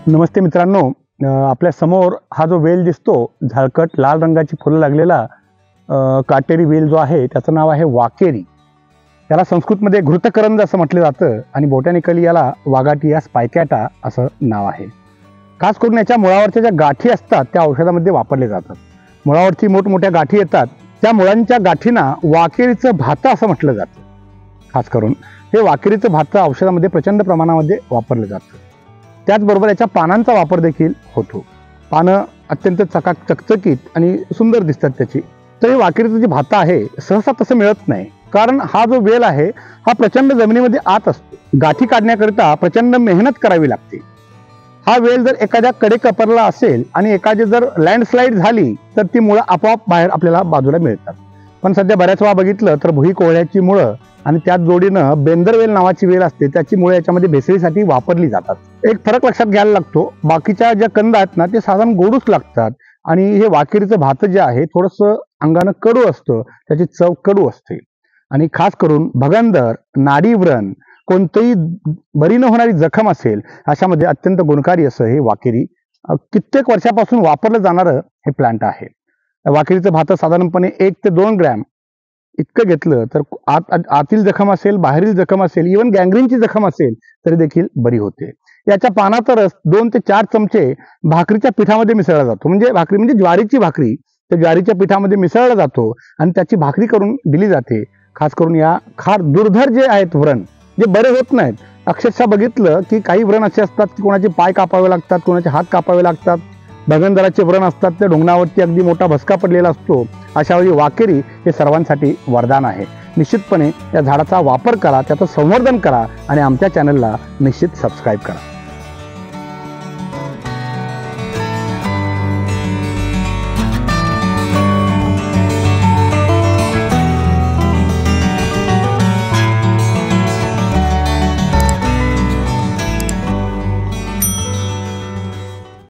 नमस्ते मित्रांनो, आपल्या समोर हा जो वेल दिसतो झाळकट लाल रंगाची फुलं लागलेला काटेरी वेल जो आहे त्याचं नाव आहे वाकेरी. याला संस्कृतमध्ये घृतकरंज असं म्हटलं जातं आणि बोटॅनिकली याला वागाटिया स्पायकॅटा असं नाव आहे. खास करून याच्या मुळावरच्या ज्या गाठी असतात त्या औषधामध्ये वापरले जातात. मुळावरची मोठमोठ्या गाठी येतात त्या मुळांच्या गाठींना वाकेरीचं भातं असं म्हटलं जातं. खास करून हे वाकेरीचं भातं औषधामध्ये प्रचंड प्रमाणामध्ये वापरलं जातं. त्याचबरोबर याच्या पानांचा वापर देखील होतो. पानं अत्यंत चकचकीत आणि सुंदर दिसतात त्याची. तर हे वाकेरीचं जे भातं आहे सहसा तसं मिळत नाही, कारण हा जो वेल आहे हा प्रचंड जमिनीमध्ये आत असतो. गाठी काढण्याकरिता प्रचंड मेहनत करावी लागते. हा वेल जर एखाद्या कडेकपरला असेल आणि एखादी जर लँडस्लाईड झाली तर ती मुळं आपोआप बाहेर आपल्याला बाजूला मिळतात. पण सध्या बऱ्याच वेळा बघितलं तर भुई कोहळ्याची मुळं आणि त्याच जोडीनं बेंदरवेल नावाची वेल असते त्याची मुळे याच्यामध्ये भेसळीसाठी वापरली जातात. एक फरक लक्षात घ्यायला लागतो, बाकीच्या ज्या कंद आहेत ना ते साधारण गोडूच लागतात आणि हे वाकेरीचं भातं जे आहे थोडंसं अंगानं कडू असतं, त्याची चव कडू असते. आणि खास करून भगंदर, नाडीव्रण, कोणतंही बरी न होणारी जखम असेल अशामध्ये अत्यंत गुणकारी असं हे वाकेरी कित्येक वर्षापासून वापरलं जाणारं हे प्लांट आहे. वाकेरीचं भातं साधारणपणे 1 ते 2 ग्रॅम इतकं घेतलं तर आतील जखम असेल, बाहेरील जखम असेल, इव्हन गँग्रीनची जखम असेल तरी देखील बरी होते. याच्या पानाचा रस 2 ते 4 चमचे भाकरीच्या पिठामध्ये मिसळला जातो. म्हणजे भाकरी म्हणजे ज्वारीची भाकरी त्या ज्वारीच्या पिठामध्ये मिसळला जातो आणि त्याची भाकरी करून दिली जाते. खास करून या खार दुर्धर जे आहेत व्रण जे बरे होत नाहीत, अक्षरशः बघितलं की काही व्रण असे असतात की कोणाचे पाय कापावे लागतात, कोणाचे हात कापावे लागतात. भगंदराचे व्रण असतात त्या ढोंगणावरती अगदी मोठा भस्का पडलेला असतो. अशावेळी वाकेरी हे सर्वांसाठी वरदान आहे. निश्चितपणे या झाडाचा वापर करा, त्याचं संवर्धन करा आणि आमच्या चॅनलला निश्चित सबस्क्राईब करा.